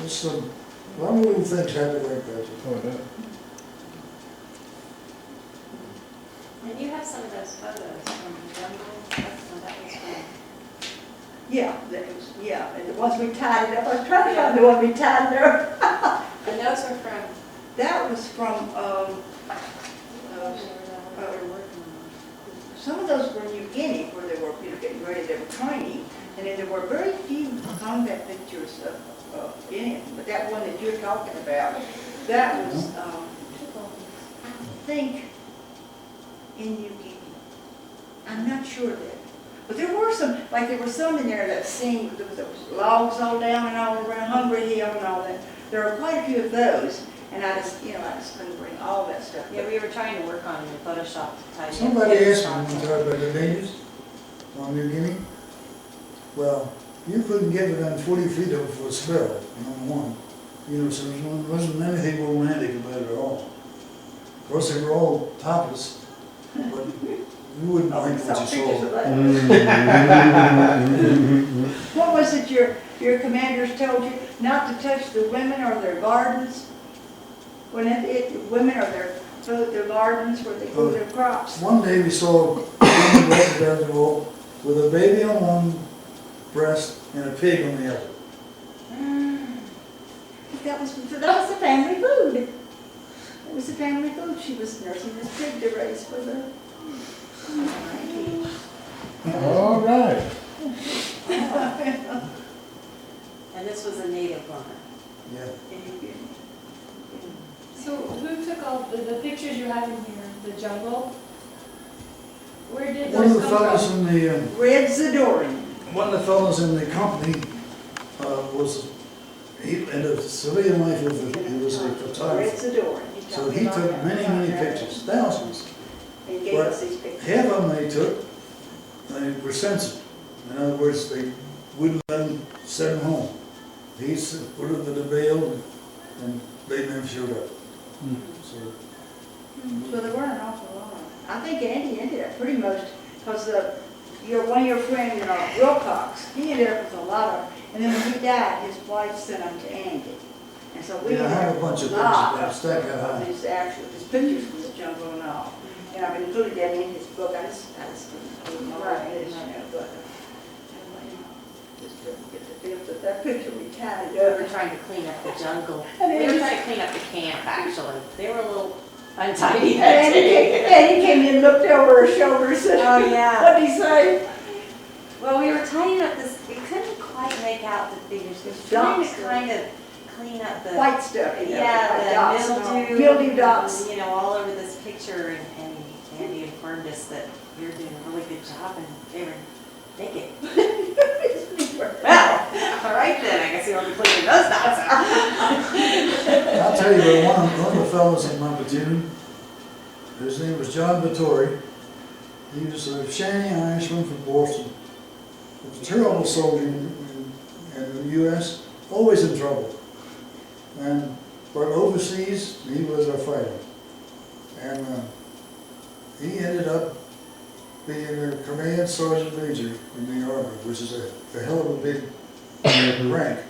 Just a lot of little things happen like that. Oh, yeah. And you have some of those photos from the jungle, that's when that was from. Yeah, and the ones we tied it up, I was trying to find the one we tied there. And those are from, That was from, they were working on. some of those were New Guinea, where they were, getting ready, they were training, and then there were very few combat pictures of Guinea, but that one that you're talking about, that was, I think, in New Guinea. I'm not sure of that. But there were some, like there were some in there that seemed, there was logs all down and all around Hungry Hill and all that. There are quite a few of those, and I just couldn't bring all that stuff. Yeah, we were trying to work on the Photoshop to tie it in. Somebody asked me one time about the natives on New Guinea. Well, you couldn't get within 40 feet of a spell, one. So there wasn't anything romantic about it at all. Of course, they were all topless, but you wouldn't mind what you saw. What was it your commanders told you? Not to touch the women or their gardens? When women or their gardens where they grew their crops? One day we saw a woman walking down the road with a baby on one breast and a pig on the other. That was the family food. It was the family food. She was nursing this pig to raise for the. All right. And this was a native woman. Yeah. So who took all the pictures you have in here? The jungle? Where did One of those the come fellows from? in the Red Zadorian. one of the fellows in the company was in the civilian life he was a Red photographer. Zadorian. So he took many pictures, thousands. And gave us these pictures. Half of them they took, they were censored. In other words, they wouldn't let them send them home. He put them in the bail and they never showed up. So, So there weren't an awful lot. I think Andy ended up pretty much, because one of your friends, Wilcox, he ended up with a lot of, and then when he died, his wife sent them to Andy. And so we yeah, I have a bunch of lot pictures that stack that high. his pictures from the jungle and all. And I've included them in his book. I just couldn't include them all in this, but just to get the feel that that picture we tied We were up. trying to clean up the jungle. And We it were was- trying to clean up the camp, actually. They were a little untidy that day. And he came in and looked over her shoulder and said, Oh, yeah. What'd he say? Well, we were tying up this, we couldn't quite make out the figures. We were trying to kind of clean up the, White stuff. White yeah, dots the and all. mildew. Mildew dots. All over this picture, and Andy informed us that you're doing a really good job, and they were naked. Well, all right then, I guess you want to clean those dots out. I'll tell you what, one of the fellows in my platoon, his name was John Vittori. He was a Shanty Irishman from Boston. He was a terrible soldier in the U.S., always in trouble. But overseas, he was a fighter. And he ended up being a command sergeant major in the Army, which is a hell of a big rank.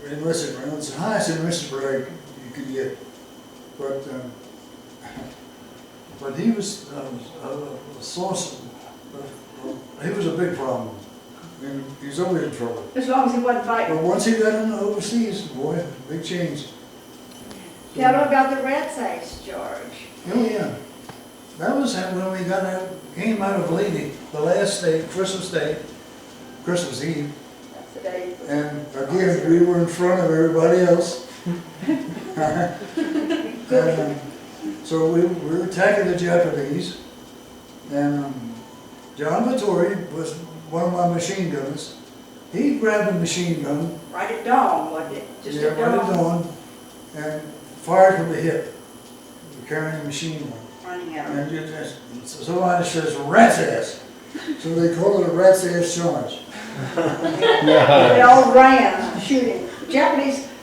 Enlisted rank. It's the highest enlisted rank you could get. But he was a source. He was a big problem. And he was always in trouble. As long as he wasn't fighting. But once he got into overseas, boy, big change. Tell him about the rat's ass, George. Oh yeah, that was when we came out of Leyte, the last day, Christmas Eve, That's the day. and again we were in front of everybody else. So we were attacking the Japanese, and John Vittori was one of my machine gunners. He grabbed a machine gun, Right at dawn, wasn't it? Just at right at dawn. dawn, and fired from the hip, carrying a machine gun. Running out. And somebody says rat's ass, so they call it a rat's ass charge. They all ran shooting.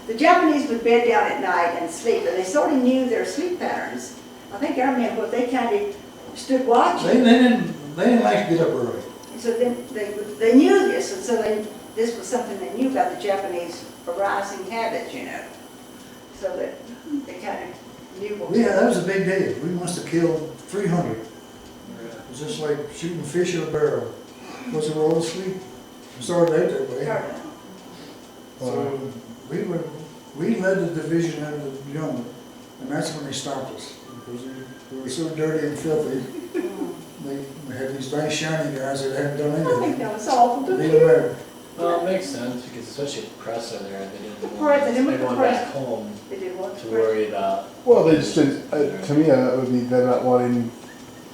The Japanese would bed down at night and sleep, and they sort of knew their sleep patterns. I think I remember what they kind of stood watching. They didn't like to get up early. So then they knew this, and so this was something they knew about the Japanese arising habits, you know. So that they kind of knew what was. Yeah, that was a big deal. We must have killed 300. It was just like shooting fish in a barrel. Was it all asleep? Started out that way. Started. So we led the division out of the jungle, and that's when they stopped us. Because we were so dirty and filthy. They had these nice shiny guys that hadn't done I think anything. that was awful, don't They you? were Well, it makes sense, because especially with press over there, they didn't The want press, they didn't want the everyone press. back home They did want to to worry about. Well, they just didn't, to me, that would be them not wanting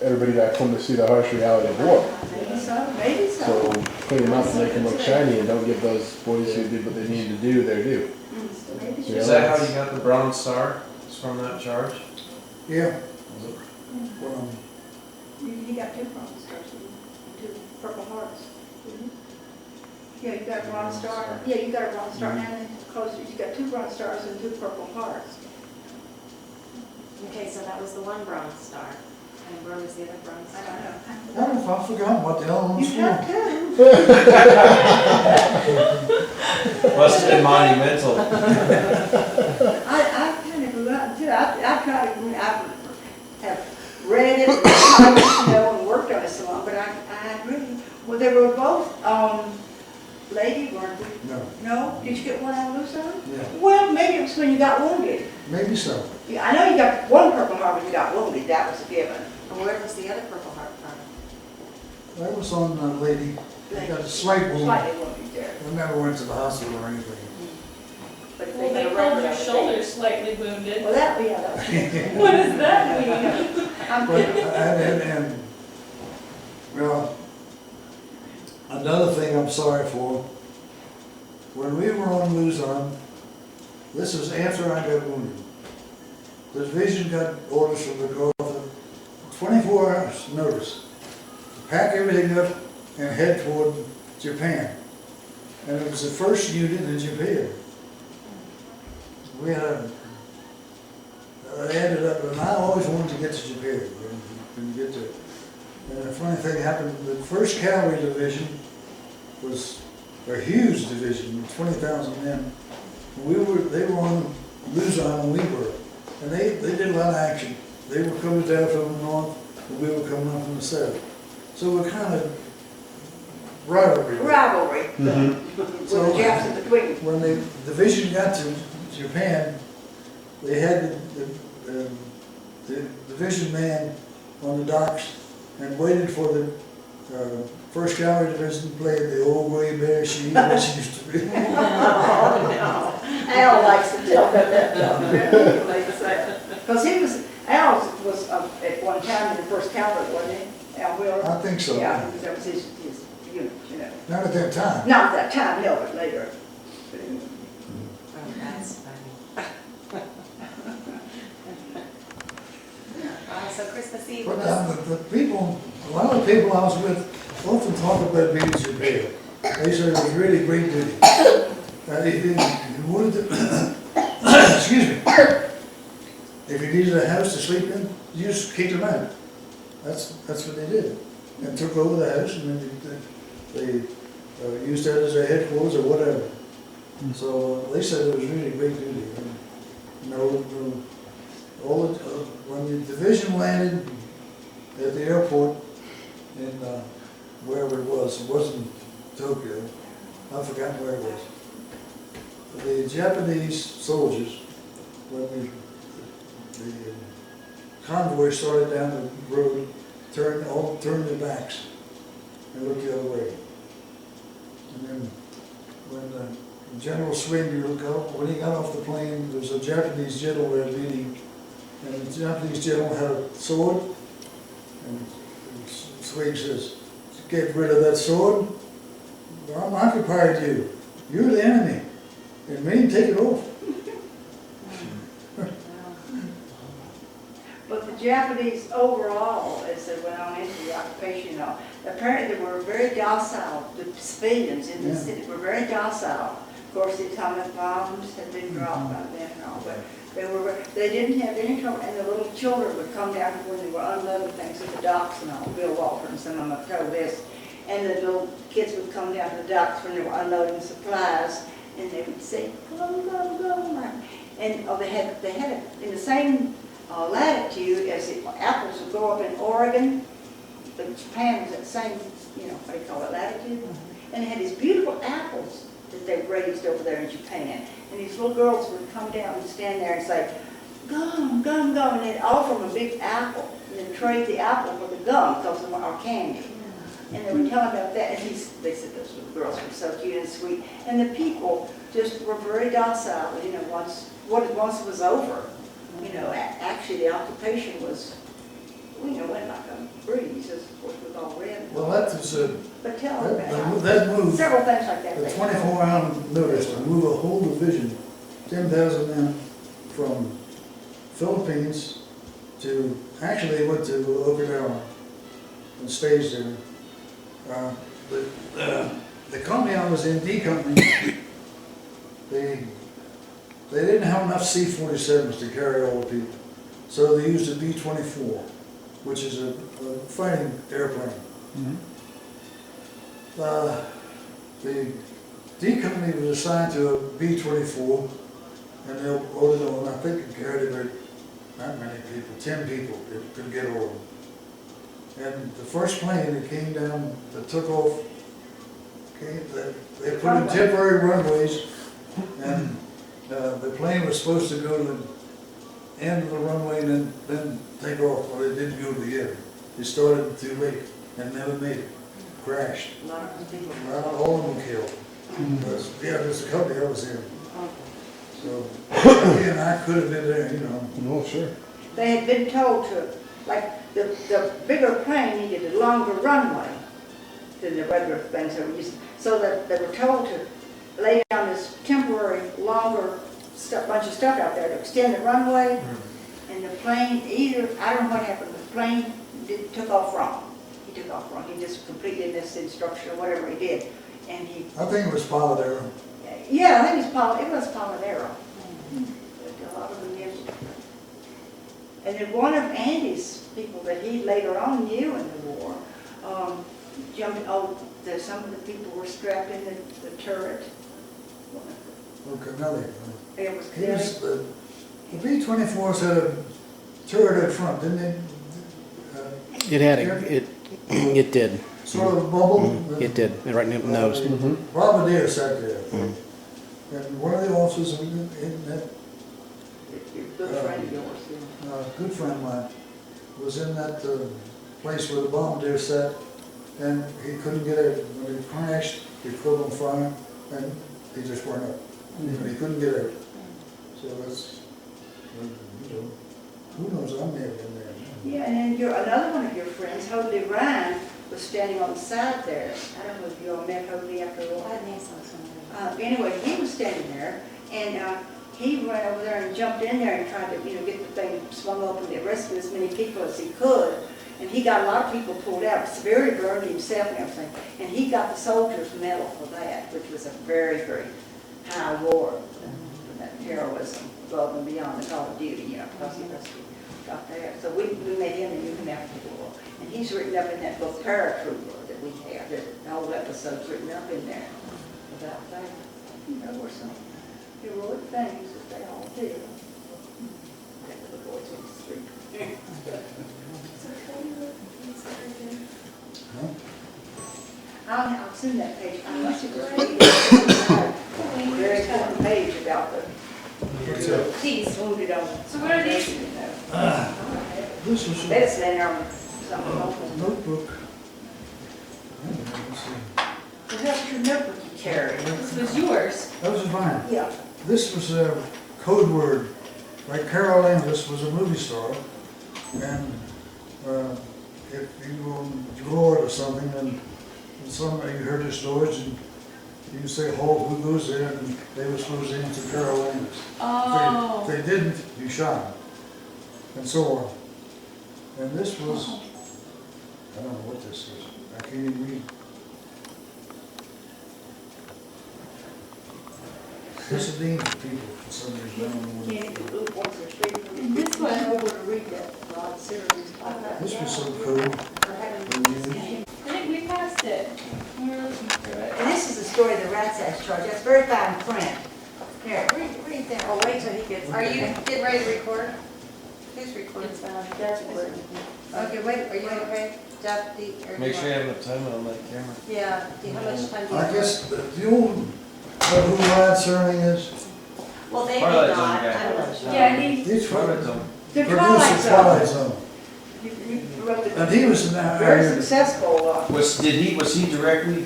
everybody back home to see the harsh reality of war. Maybe so, maybe so. So clean them up and make them look shiny and don't give those boys who did what they needed to do their due. Maybe so. Yeah. Is that how you got the Bronze Star? It's from that charge? Yeah. Was it? Well, You got 2 bronze stars and 2 purple hearts. Yeah, you got a bronze star. Yeah, you got a bronze star, and then closer, you got 2 bronze stars and 2 purple hearts. Okay, so that was the one bronze star. And where was the other bronze I star? don't know. I don't know if I've forgotten what the other You ones have were. 2. Must have been monumental. I kind of forgotten too. I tried to, I have read it, you know, and worked on it so long, but I really, well, they were both, lady, weren't they? No, No? Did you get one out of Luzon? yeah, Well, maybe it was when you got wounded. maybe so. Yeah, I know you got one Purple Heart when you got wounded, that was a given. And where was the other Purple Heart from? That was on Lady. They got a slight wound. Slightly wounded there. I never went to the hospital or anything. But if Well, they they got a called record your of it, shoulders slightly wounded. well, that was. What does that mean? I'm But, kidding. and, well, another thing I'm sorry for, when we were on Luzon, this was after I got wounded. The division got orders from the Gulf, 24 hours notice, to pack everything up and head toward Japan. And it was the first unit in Japan. We had I ended up, and I always wanted to get to Japan, when you get there. And a funny thing happened, the 1st Cavalry Division was a huge division, 20,000 men. They were on Luzon and we were, and they did a lot of action. They were coming down from the north, and we were coming up from the south. So we're kind of rivalry. Rivalry, with So- the Japs in between. When the division got to Japan, they had the division man on the docks and waited for the 1st Cavalry Division to play the old gray bear sheep, which used to be. Oh, no. Al likes to tell them that. Because Al was at one time in the 1st Cavalry, wasn't he? Al Wheeler? I think so. Yeah, because that was his unit, you know. Not at that time. Not at that time, no, but later. Oh, that's funny. So Christmas Eve But was, the people, a lot of the people I was with often talk about being in Japan. They said it was really great duty. If you wanted to, excuse me, if you needed a house to sleep in, you just kicked them out. That's what they did. And took over the house and then they used that as their headquarters or whatever. So they said it was really great duty. And, you know, when the division landed at the airport in wherever it wasn't Tokyo, I forgot where it was. The Japanese soldiers, when the convoy started down the road, turned their backs and looked the other way. And then when General Swing, when he got off the plane, there was a Japanese general there meeting, and the Japanese general had a sword, and Swing says, "Get rid of that sword. Well, I'm occupying you. You're the enemy. And me, take it off." But the Japanese overall, as they went on into the occupation, apparently they were very docile. The civilians in the city were very docile. Of course, the atomic bombs had been dropped by then and all, but they didn't have any trouble. And the little children would come down when they were unloading things at the docks and all. Bill Walter and some of them have told this. And the little kids would come down to the docks when they were unloading supplies, and they would say, go, go, go. And they had it in the same latitude as the apples would go up in Oregon. But Japan was at the same, what do you call it, latitude? And they had these beautiful apples that they raised over there in Japan. And these little girls would come down and stand there and say, gum, gum, gum, and they'd offer them a big apple. And they'd trade the apple for the gum because they want our candy. And they were telling about that, and they said those little girls were so cute and sweet. And the people just were very docile, once was over. Actually the occupation was, went like a breeze, as of course we've all read. Well, that was But tell them about that move, several things like that. the 24-hour notice to move a whole division, 10,000 men from Philippines to, actually they went to Okinawa and staged there. The company I was in, D Company, they didn't have enough C-47s to carry all the people. So they used a B-24, which is a fighting airplane. The D Company was assigned to a B-24, and they ordered on, I think it carried about not many people, 10 people that could get over. And the first plane that came down, that took off, they put in temporary runways, and the plane was supposed to go to the end of the runway and then take off. Well, it didn't go to the end. It started too late and never made it. Crashed. A lot of people. All of them were killed. Yeah, there's a company I was in. So, again, I could have been there, No, sure. They had been told to, like, the bigger plane needed a longer runway than the regular things they were using. So that they were told to lay down this temporary, longer bunch of stuff out there to extend the runway. And the plane, I don't know what happened, the plane took off wrong. He took off wrong. He just completed this instruction or whatever he did. And I think it was Polidero. yeah, I think it was Polidero. But a lot of them used it. And then one of Andy's people that he later on knew in the war, some of the people were strapped in the turret. Okay, Nelly. It was He was, the B-24s had a turret at front, didn't they? It did. Sort of bubble. It did, right in the nose. Bombardier sat there. And one of the officers in that, Good friend of yours, yeah. good friend of mine, was in that place where the bombardier sat, and he couldn't get out. When he crashed, he caught on fire, and he just burned up. And he couldn't get out. So that's, who knows, I may have been there. Yeah, and then another one of your friends, Holy Ryan, was standing on the side there. I don't know if you all met Holy after a while. I think so. Anyway, he was standing there, and he went over there and jumped in there and tried to, get the thing swung open and rescue as many people as he could. And he got a lot of people pulled out, severely burned himself and everything. And he got the soldier's medal for that, which was a very, very high award for that heroism above and beyond the Call of Duty, because he got there. So we met him and knew him after the war. And he's written up in that book, Paratrooper, that we have, that the whole episode's written up in there about that. There were some heroic things that they all did. That little boys on the street. I'll send that page. I must have just read it. Very important page about the peace wounded on. So what are these? This was That's in there something a open. notebook. Let's see. Is that your notebook you carry? This was yours. That was mine. Yeah. This was a code word. Like Carol Landis was a movie star, and if you were on Lord or something, and somebody heard the stories, and you say, "Halt, who goes there?" and they were supposed to answer Carol Landis. Oh. If they didn't, you shot them, and so on. And this was, I don't know what this is. I can't even read. This is names of people for some reason. I don't know what it is. And this one. Over to read that broad series like that. This was so cool. I think we passed it. story of the Rat Sash charge. That's very fine print. Here, read that. Oh, wait till he gets. Are you getting ready to record? Who's recording? That's recording. Okay, wait, are you okay? Jeff, Make sure you have enough time on that camera. Yeah, how much time do you I have? guess the old, who Ryan's surname is, Well, they did Twilight not, Zone guy. I'm not sure. Yeah, he, he's Twilight from, Zone. The produced Twilight the Zone. Twilight Zone. You wrote the And he was in that very area. successful, Was he directly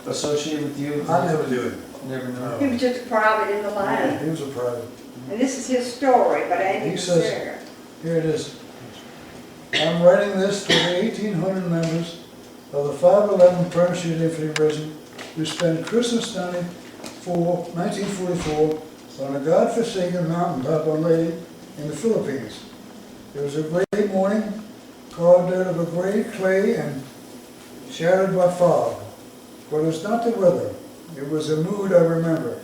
associated with you? I never do it. Never know. he was just a private in the line. He was a private. And this is his story, but Andy He was says- there. Here it is. I'm writing this for the 1,800 members of the 511th Parachute Infantry Regiment who spent Christmas 1944 on a godforsaken mountaintop on Leyte in the Philippines. It was a gray morning, carved out of a gray clay and shadowed by fog. But it was not the weather. It was a mood I remember.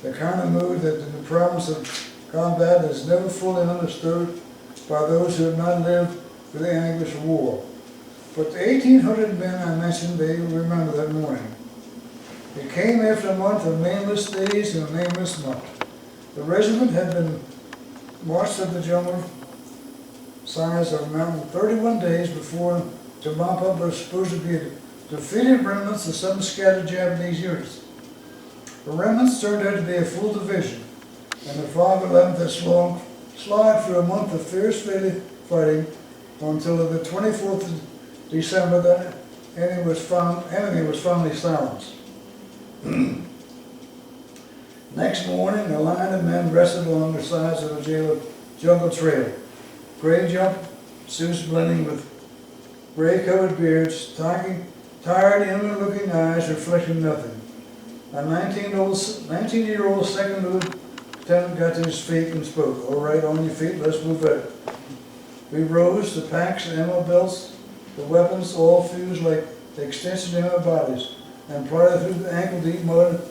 The kind of mood that in the promise of combat is never fully understood by those who have not lived through the anguish of war. But the 1,800 men I mentioned, they remember that morning. It came after a month of nameless days and a nameless month. The regiment had been marched to the jungle sides of the mountain 31 days before to mop up what was supposed to be defeated remnants of some scattered Japanese units. The remnants turned out to be a full division, and the 511th had slogged through a month of fierce fighting until the 24th of December the enemy was finally silenced. Next morning, a line of men rested along the sides of the jungle trail. Gray jump suits blending with gray-covered beards, tired, inward-looking eyes reflecting nothing. A 19-year-old second lieutenant got to his feet and spoke. "All right, on your feet, let's move it." We rose, the packs, the ammo belts, the weapons all fused like extensions in our bodies, and plodded through the ankle-deep mud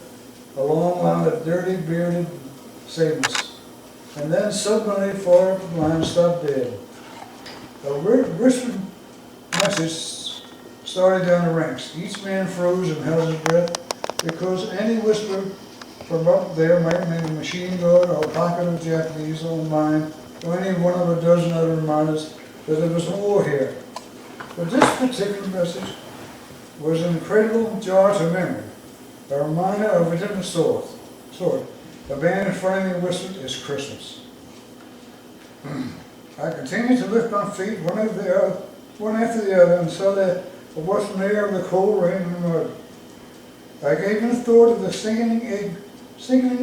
a long line of dirty, bearded sailors. And then suddenly, far up the line, stopped dead. A whispered message started down the ranks. Each man froze and held his breath, because any whisper from up there might mean a machine gun or a pocket of Japanese on mine, or any one of a dozen other reminders that there was war here. But this particular message was an incredible jar to memory, a reminder of a different sort. The band in front of me whispered, "It's Christmas." I continued to lift my feet one after the other until there wasn't the air of the cold rain and mud. I gave no thought of the sinking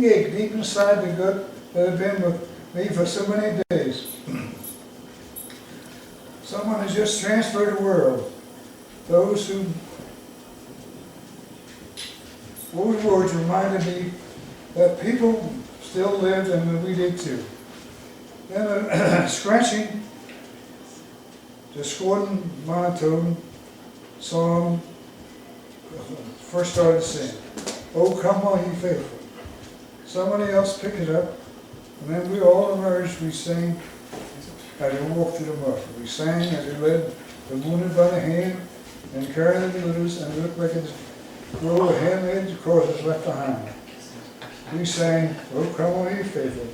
ache deep inside the gut that had been with me for so many days. Someone has just transferred the world. Those words reminded me that people still lived and that we did too. Then a scratching, discordant, monotone song first started singing. "Oh, come on, ye faithful." Somebody else picked it up, and then we all emerged. We sang as we walked through the mud. We sang as we led the wounded by the hand and carried the loose, and it looked like a row of handmade crosses left behind. We sang, "Oh, come on, ye faithful.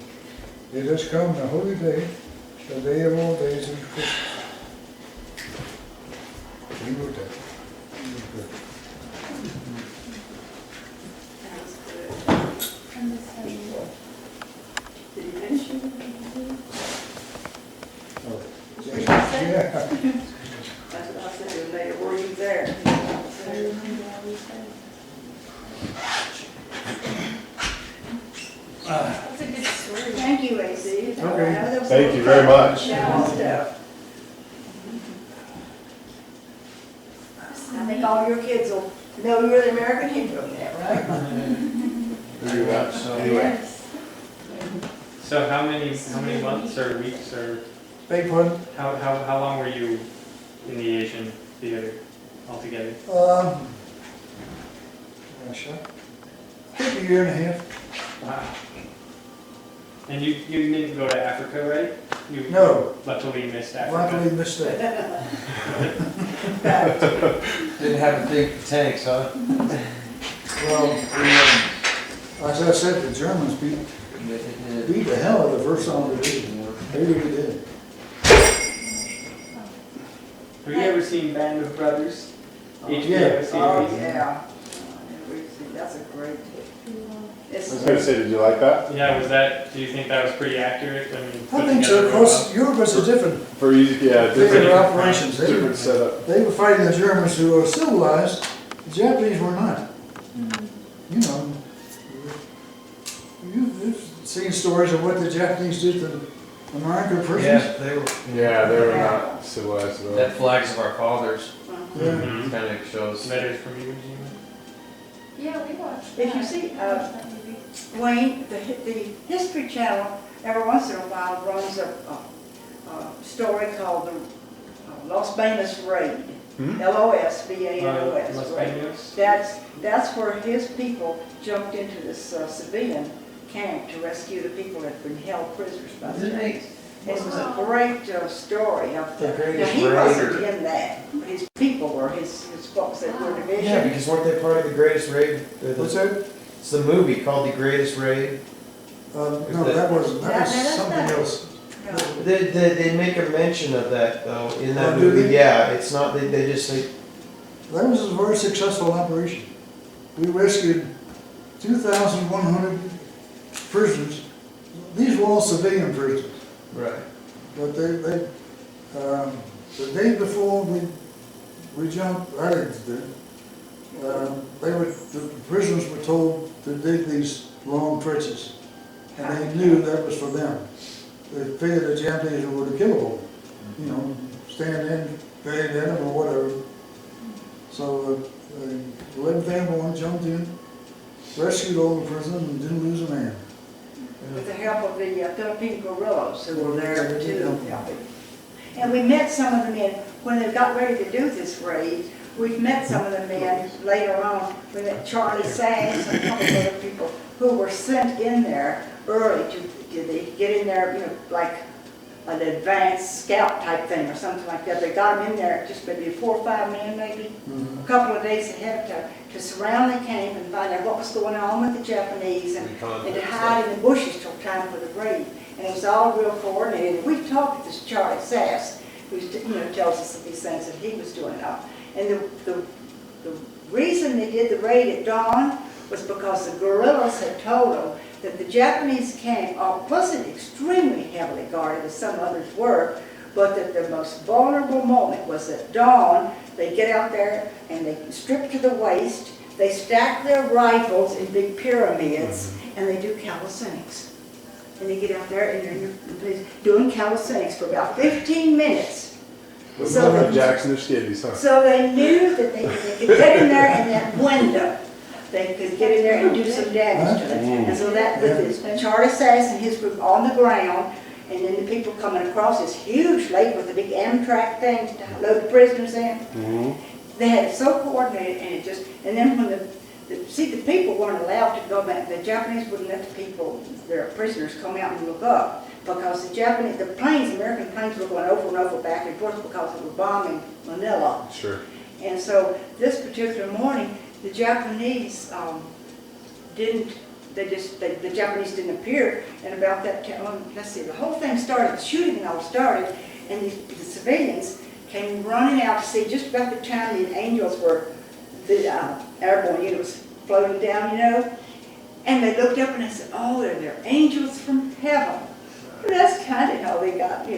It has come the holy day, the day of all days of Christmas." We wrote that. We wrote that. and this, Did you finish? Oh, Yeah. yeah. That's what I said, later, were you there? That's a good story. Thank you, AC. Okay. Thank you very much. Now, stuff. I think all your kids will know you're the American hero now, right? Do that. So, Anyway. So how many months or weeks or Big pardon? how long were you in the Asian theater altogether? Gosh, I think a year and a half. Wow. And you didn't go to Africa, right? You No. luckily missed Africa. Luckily missed that. didn't have a big tanks, huh? Well, as I said, the Germans beat the hell out of the first Army Division. They really did. Have you ever seen Band of Brothers? Yeah. HBO Oh, series? yeah. That's a great, I was gonna say, did you like that? Yeah, do you think that was pretty accurate? I mean, I think so, of course, Europe is a different, For easy, yeah, different different, operations. different setup. They were fighting the Germans who were civilized, the Japanese were not. You know, you've seen stories of what the Japanese did to American prisoners. Yeah, they were, Yeah, they were not civilized at all. that flags of our fathers Yeah. Mhm. kind of shows. Letters from Iwo Jima. Yeah, we watched If you that. see, We watched that movie. Wayne, the History Channel, every once in a while runs a story called the Los Banos Raid. Hmm? L-O-S-B-A-N-O-S. Los raid. Banos. That's where his people jumped into this civilian camp to rescue the people that had been held prisoners by the Japanese. It was a great story of The now, greatest he wasn't raid. in that, but his people were, his folks that were division. Yeah, because weren't they part of the Greatest Raid? What's that? It's the movie called The Greatest Raid. No, that was that's something not- else. No. They make a mention of that though in that Oh, do movie. they? Yeah, it's not, they just say, That was a very successful operation. We rescued 2,100 prisoners. These were all civilian prisoners, right. but the day before we jumped out of there, the prisoners were told to dig these long trenches, and they knew that was for them. They figured the Japanese were to kill them, you know, stand in, buried in them or whatever. So the 11th Airborne jumped in, rescued all the prisoners, and didn't lose a man. With the help of the Philippine guerrillas who were there too. And we met some of the men, when they got ready to do this raid, we've met some of the men later on. We met Charlie Sands and a couple of other people who were sent in there early to get in there, you know, like an advanced scout type thing or something like that. They got them in there, just maybe 4 or 5 men maybe, a couple of days ahead of time, to surround the camp and find out what was going on with the Japanese and to hide in the bushes till time for the raid. And it was all real coordinated. We talked to this Charlie Sass, who tells us of these things that he was doing it all. And the reason they did the raid at dawn was because the guerrillas had told them that the Japanese camp wasn't extremely heavily guarded as some others were, but that the most vulnerable moment was at dawn. They get out there and they strip to the waist, they stack their rifles in big pyramids, and they do calisthenics. And they get out there and they're doing calisthenics for about 15 minutes. Was So not they- Jackson or Skibbies, huh? So they knew that they could get in there in that window. They could get in there and do some damage to them. And so that, with this Charlie Sass and his group on the ground, and then the people coming across this huge lake with a big Amtrak thing to load the prisoners in. They had it so coordinated, and then when the people weren't allowed to go back, the Japanese wouldn't let the people, their prisoners, come out and look up, because the planes, American planes were going over and over, back and forth, because they were bombing Manila. Sure. And so this particular morning, the Japanese the Japanese didn't appear, and about that time, let's see, the whole thing started, the shooting all started, and the civilians came running out to see just about the time the angels were, the airborne unit was floating down, and they looked up and they said, oh, they're angels from heaven. Well, that's kind of how they got, the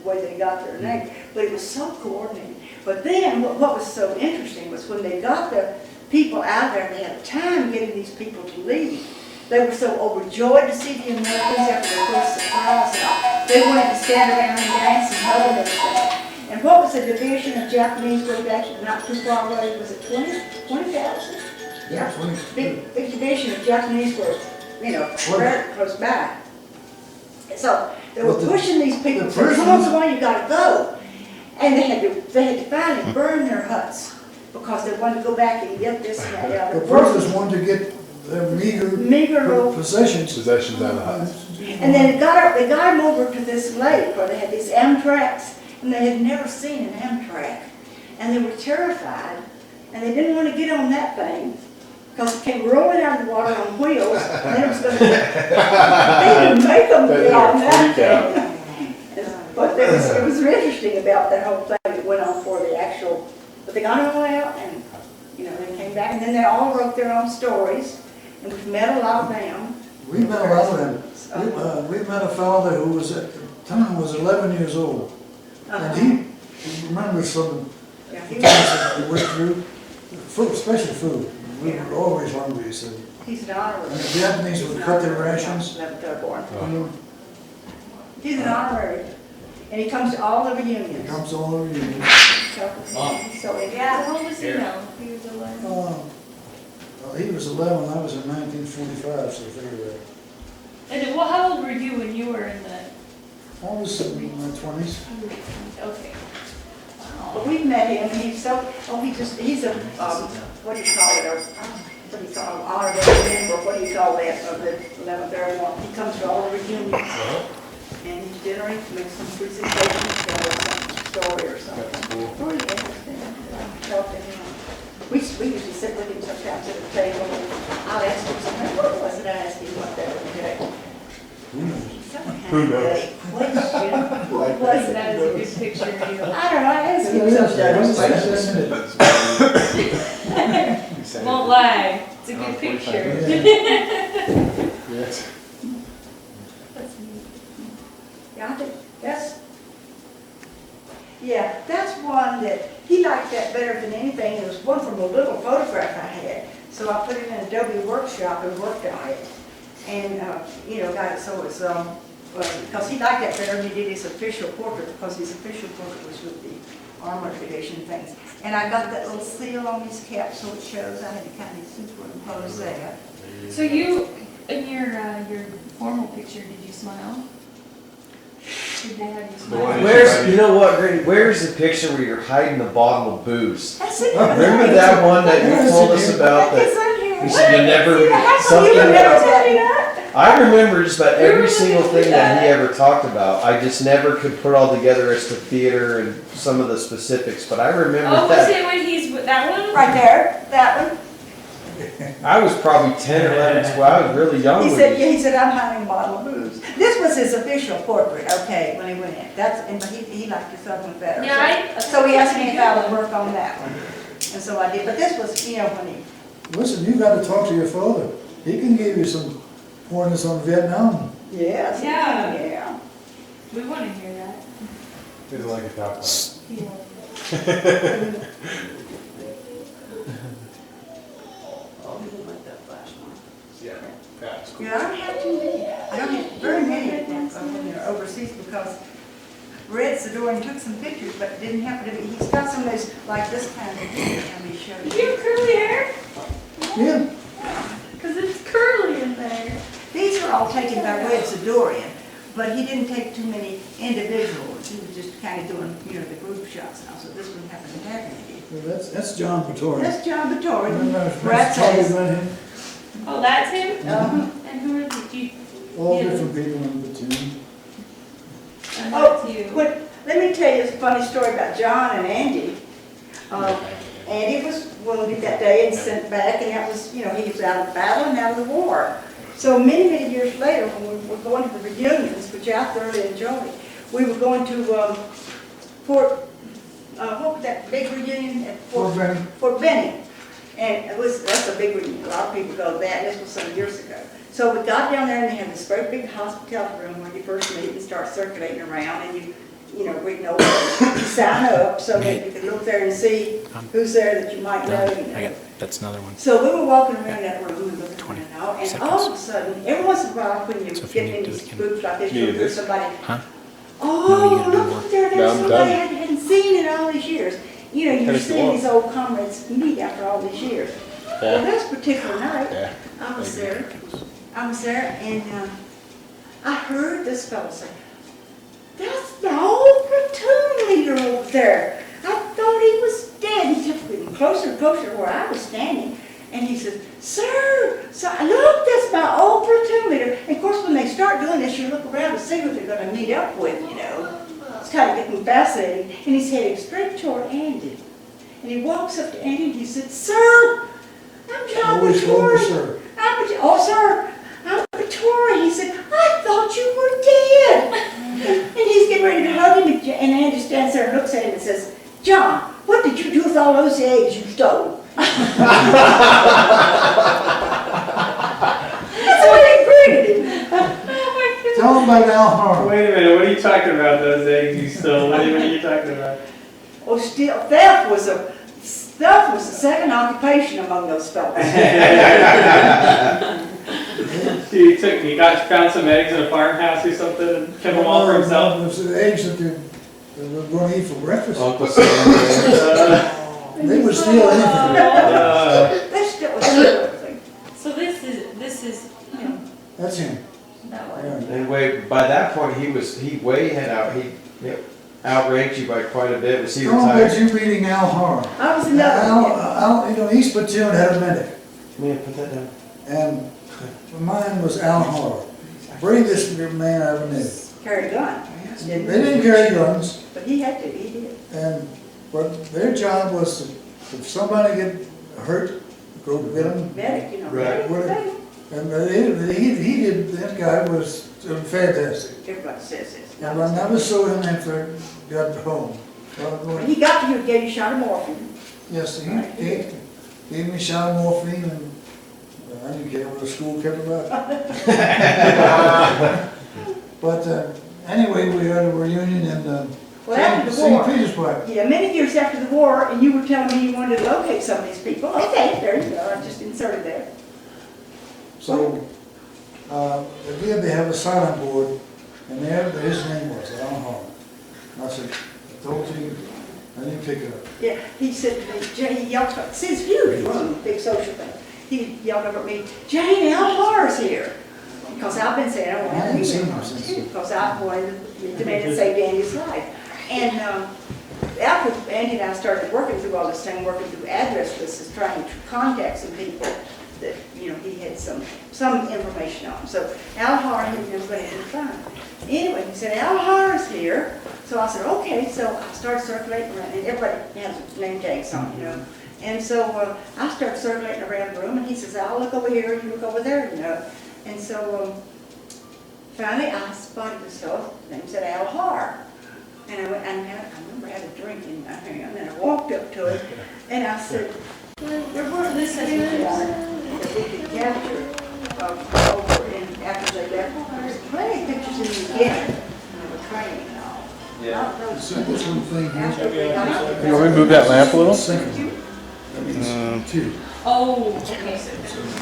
way they got their name, but it was so coordinated. But then, what was so interesting was when they got the people out there, they had time getting these people to leave. They were so overjoyed to see the Americans after their first surprise, and they wanted to stand around and dance and hug and everything. And what was the division of Japanese way back not too far away? Was it 20,000? Yeah, 20. Big division of Japanese were, very close by. So they were pushing these people, the saying, come on, you gotta go. And they had to finally burn their huts because they wanted to go back and get this and that. The prisoners wanted to get their Meager little. possessions. Possessions out of the huts. And then they got them over to this lake where they had these Amtraks, and they had never seen an Amtrak. And they were terrified, and they didn't want to get on that thing because it came rolling out of the water on wheels, and then it was gonna, they didn't make them get on that thing. But it was interesting about that whole thing that went on for the actual, but they got them all out, and, you know, they came back, and then they all wrote their own stories, and we've met a lot of them. We met a lot of them. We met a fellow who was at the time was 11 years old. And he remembers some Yeah, things that we went through. Food, special food. We were always hungry, he said. he's an honorary. And the Japanese would cut their rations. 11th Airborne. You know, He's an honorary, and he comes to all the it reunions. comes all over you. So, Yeah, how old was he now? He was 11. Well, he was 11, I was in 1945, so figure that. And well, how old were you when you were in the? I was in my 20s. Okay. but we've met him, and he's so, he's a, what do you call it, what do you call it, honorary member, what do you call that, of the 11th Airborne. He comes to all the reunions, and he generally makes some presentations, or some story or something. That's cool. Really interesting. Talk to him. We usually sit with him sometimes at the table, and I'll ask him something, what was it I asked him what that would take? Who knows? Question. What was it? That is a good picture of you. I don't know, I asked him sometimes. Won't lie, it's a good picture. Yes. That's neat. Yeah, I think that's one that, he liked that better than anything. It was one from a little photograph I had. So I put it in an Adobe workshop and worked on it. And, you know, got it so it's, because he liked that better than he did his official portrait, because his official portrait was with the armored division things. And I got that little seal on his cap so it shows. I had to kind of superimpose that. So you, in your formal picture, did you smile? Did they have you smile? Where's, you know what, Grandy, where's the picture where you're hiding the bottle of booze? That's it. Remember that one that you told us about It's that in here. you said you never, How come something you never about, tell me that? I remember just about every single thing that he that. ever talked about. I just never could put all together as to theater and some of the specifics, but I remember Oh, was that. it when he's with that one? Right there, that one. I was probably 10 or 11, 12, I was really young. He when said, yeah, he said, I'm hiding a bottle of booze. This was his official portrait, okay, when he went in. But he liked his other one better. Yeah, So he asked me if I would work on that one. And so I did, but this was, you know, when he, Listen, you got to talk to your father. He can give you some pointers on Vietnam. yes, Yeah. yeah. We want to hear that. It's like a top line. Yeah. Yeah, I don't have too many. I don't have very many of them when they're overseas because Red Sadorian took some pictures, but didn't happen to be, he's got some of those, like this kind of picture, let me show Do you. you have curly hair? Yeah. Because it's curly in there. These are all taken by Red Sadorian, but he didn't take too many individuals. He was just kind of doing, you know, the group shots now, so this one happened to happen to be. Well, that's John Pretorius. That's John Vittori. Remember Brad Charlie says, met him? Oh, that's him? uh-huh. And who are the All Yeah. different people in the platoon. And Oh, that's you. let me tell you a funny story about John and Andy. Andy was wounded that day and sent back, and that was, you know, he was out of battle and out of the war. So many, many years later, when we were going to the reunions, which I thoroughly enjoyed, we were going to what was that big reunion at Fort Benning. Fort Benning. And that's a big reunion, a lot of people go to that, this was some years ago. So we got down there and they had this great big hospitality room where you first meet and start circulating around, and you know, reading over, you sign up so that you can look there and see who's there that you might know. I got, that's another one. So we were walking around that room, we were looking 20 around, and all seconds. of a sudden, every once in a while, when you So if you get need in to do these it again. groups like this, Need you'll hear this? somebody, Huh? No, you oh, gotta do look more. up there, No, there's I'm somebody I done. hadn't seen in all these years. You know, you're Finish the seeing walk. these old comrades meet after all these years. Well, this particular night, Yeah. I was there, and I heard this fellow say, "That's the old platoon leader over there. I thought he was dead." He kept getting closer and closer to where I was standing, and he said, "Sir, look, that's my old platoon leader." And of course, when they start doing this, you look around to see who they're going to meet up with, you know. It's kind of getting fascinating. And he's heading straight toward Andy. And he walks up to Andy and he said, "Sir, I'm John Always told me, Vittori. sir. Oh, sir, I'm Vittori. He said, I thought you were dead. And he's getting ready to hug him, and Andy stands there and looks at him and says, John, what did you do with all those eggs you stole? That's what they greeted him. Tell them about Al Harvey. Wait a minute, what are you talking about, those eggs you stole? What are you talking about? Oh, still, theft was the second occupation among those fellows. He found some eggs in a farmhouse or something and kept them all for himself? It was the eggs that they were going to eat for breakfast. Uncle Sam. They would steal anything. They still was everything. So this is him, That's him. that one. Yeah. And wait, by that point, he way had outranked you by quite a bit. Was he How long was retired? you meeting Al Harvey? I was another one. Al, you know, each platoon had a medic, Yeah, put that down. and mine was Al Harvey. Bravest man I ever knew. Carried a gun. They didn't carry guns, But he had to, he did. but their job was to, if somebody get hurt, go get them. Medic, you know. Right. Medic. And he did, that guy was fantastic. Everybody says this. And I never saw him after I got home. When he got to you, gave you a shot of morphine. Yes, he gave me a shot of morphine, and I didn't care what the school kept about it. But anyway, we had a reunion in Well, after the St. war. Petersburg. Yeah, many years after the war, and you were telling me you wanted to locate some of these people. Okay, there you go, I just inserted that. So, again, they have a silent board, and his name was Al Harvey. And I said, I told you, I didn't pick it up. Yeah, he said, he yelled, since you run big social thing, he yelled over at me, Jane, Al Harvey's here. Because I've been saying, I want I to hadn't meet seen him. him since. Because I wanted to demand to save Andy's life. And after Andy and I started working through all this thing, working through address lists, trying to contact some people that, you know, he had some information on. So Al Harvey and everybody had fun. Anyway, he said, Al Harvey's here. So I said, okay. So I started circulating around, and everybody has a name tags on, you know. And so I started circulating around the room, and he says, I'll look over here, you look over there, you know. And so finally I spotted this fellow, his name said Al Harvey. And I went, and I remember I had a drink in my hand, and I walked up to him, and I said, there were this pictures that we could capture over, and after they left, there was plenty of pictures in the beginning, of the training and all. Yeah. This little thing here. After we got out. You want me to move that lamp a little? Single. That means two. Oh, okay, so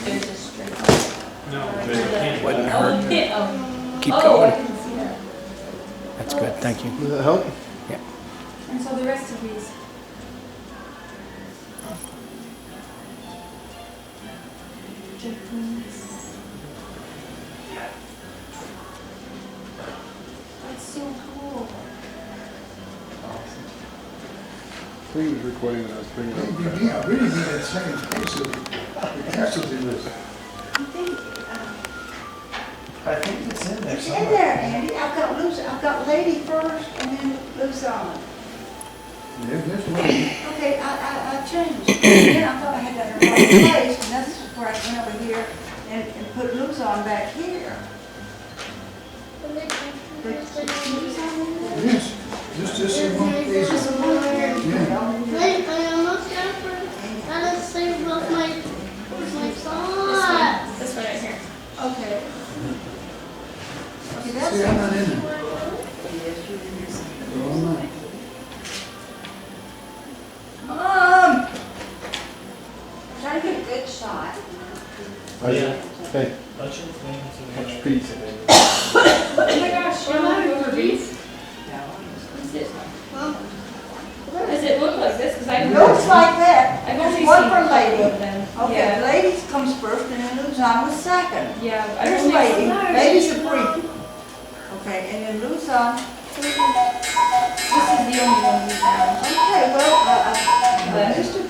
there's a straight line. No. Wouldn't Oh, hurt. hit, oh. Keep Oh, I going. can see that. That's good, thank you. Does that help? And so the rest of these. That's so cool. I think he was recording when I was bringing it up. Yeah, really be that same case of the casualty list. I think it's in there It's in somewhere. there, Andy. I've got Leyte first, and then Luzon. There's one. Okay, I changed. Then I thought I had that in the wrong place, and that's where I went over here and put Luzon back here. But Luzon in there? Yes, just in one case. Just a little here. Yeah. Wait, I almost got for I just saved off my sauce. This one right here. Okay. Okay, that's See, I'm not in there. Yes, you're in this. Oh, no. Try to get a good shot. Hey, Bunch of things. much peace. Oh my gosh, you're not over these? What's this? Does it look like this? Because It looks like that. I've only One seen for a couple Leyte. of them. Okay, Yeah. ladies comes first, and then Luzon was second. Yeah, I've There's only Leyte. seen. Leyte's a brief. Okay, and then Luzon. This is the only one we found. Okay, well, I But- missed it.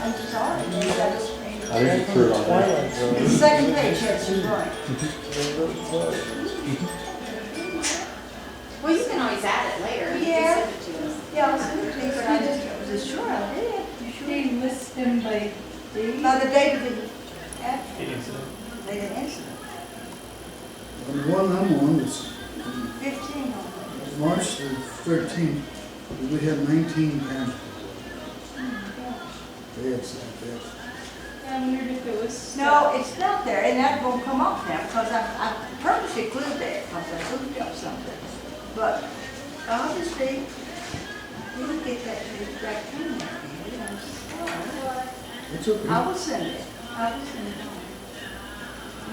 I'm sorry. I think you threw it on there. The second page had some right. Well, you can always add it later. You Yeah. can send it to us. Yeah, I was going to, but I just wasn't sure I did. You sure? They list them by By the date of the incident. incident, And the one I'm on is 15 on March the 13th. We had 19 pounds. That's. I wondered if it was. No, it's not there, and that won't come off now, because I purposely glued that, because I glued up something. But obviously, you will get that back in there. I'm sorry. It's okay. I will send it. I will send it on.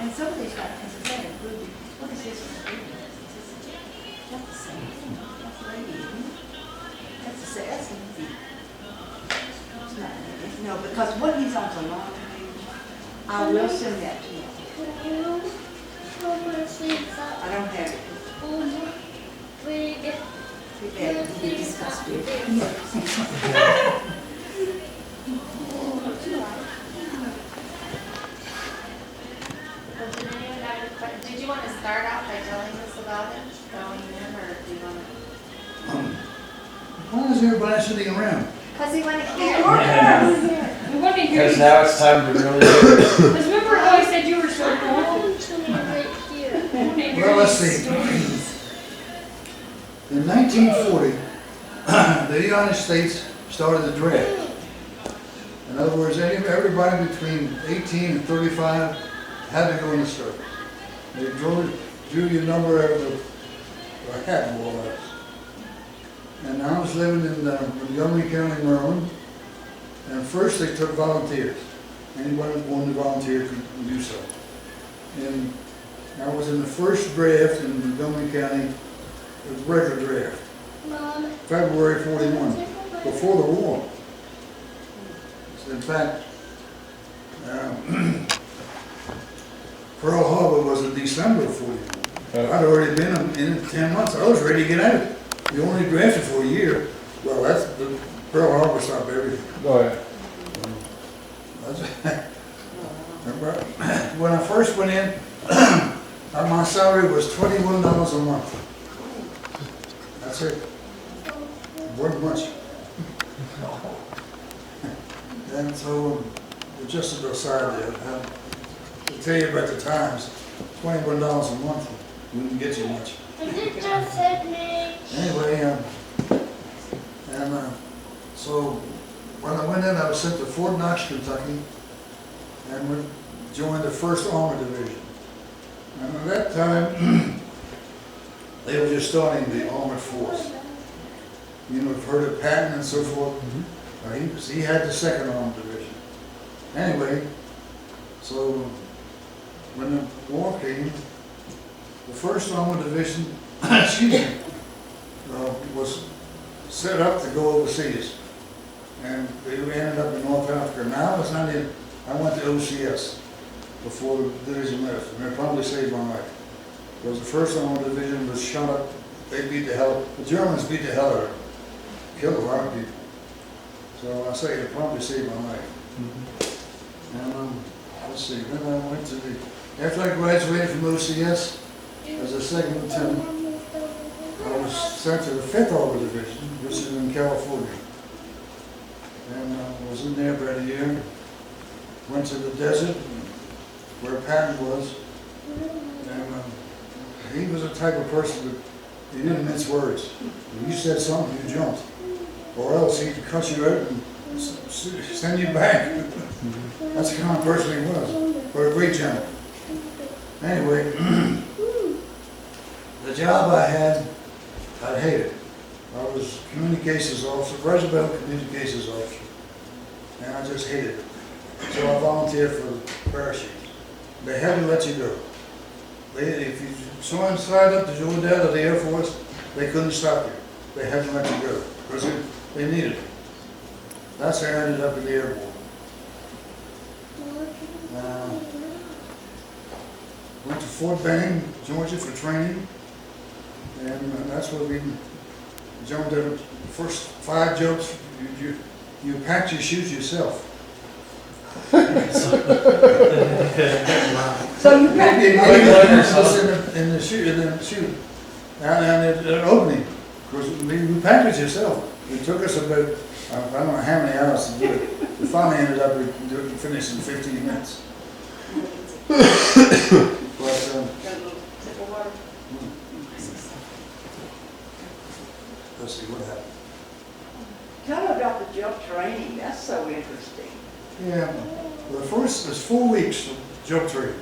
And some of these guys, as I said, are glued. What is this? That's the same thing. That's the lady, isn't it? That's the same, that's the It's not, no, because what he's on the long page, I will send that to you. I don't have it. Too bad, we discussed it. Did you want to start out by telling us about it, going in, or do you want to? Why is everybody sitting around? Because he wanted to We hear. wanted to hear Because you. now it's time to really do it. Because remember how I said you were so cool? Well, let's see. In 1940, the United States started the draft. In other words, everybody between 18 and 35 had to go in the service. They drew your number out of a hat, more or less. And I was living in Montgomery County, Maryland. And first they took volunteers. Anybody who wanted to volunteer could do so. And I was in the first draft in Montgomery County, the regular draft, February 41, before the war. So in fact, Pearl Harbor was in December of 41. I'd already been in it 10 months. I was ready to get out. You only drafted for a year. Well, that's the Pearl Harbor stopped everything. Oh, yeah. When I first went in, my salary was $21 a month. That's it. Wasn't much. And so, just an aside there, to tell you about the times, $21 a month wouldn't get you much. Anyway, so when I went in, I was sent to Fort Knox, Kentucky, and joined the 1st Armored Division. And at that time, they were just starting the armored force. You know, you've heard of Patton and so forth. He had the 2nd Armored Division. Anyway, so when the war came, the 1st Armored Division, excuse me, was set up to go overseas. And they ended up in North Africa. Now I was not in, I went to OCS before the division left, and they probably saved my life. Because the 1st Armored Division was shot up, they beat the hell, the Germans beat the hell out of them, killed a lot of people. So I say it probably saved my life. And let's see, then I went to after I graduated from OCS as a 2nd lieutenant, I was sent to the 5th Armored Division, which is in California. And I was in there about a year. Went to the desert where Patton was. And he was the type of person that he didn't mince words. When you said something, you jumped. Or else he'd cut you out and send you back. That's the kind of person he was. But a great general. Anyway, the job I had, I hated. I was communications officer, regimental communications officer, and I just hated it. So I volunteered for the parachutes. They had to let you go. If you signed up to join that or the Air Force, they couldn't stop you. They had to let you go because they needed it. That's how I ended up in the Airborne. Went to Fort Benning, Georgia for training, and that's where we jumped in the first 5 jumps. You packed your chutes yourself. So you packed in the chute, down an opening. Of course, we packed it yourself. It took us about, I don't know how many hours to do it. We finally ended up finishing in 15 minutes. But, Got a little sip of water. let's see what happened. Tell me about the jump training, that's so interesting. Yeah, there's 4 weeks of jump training.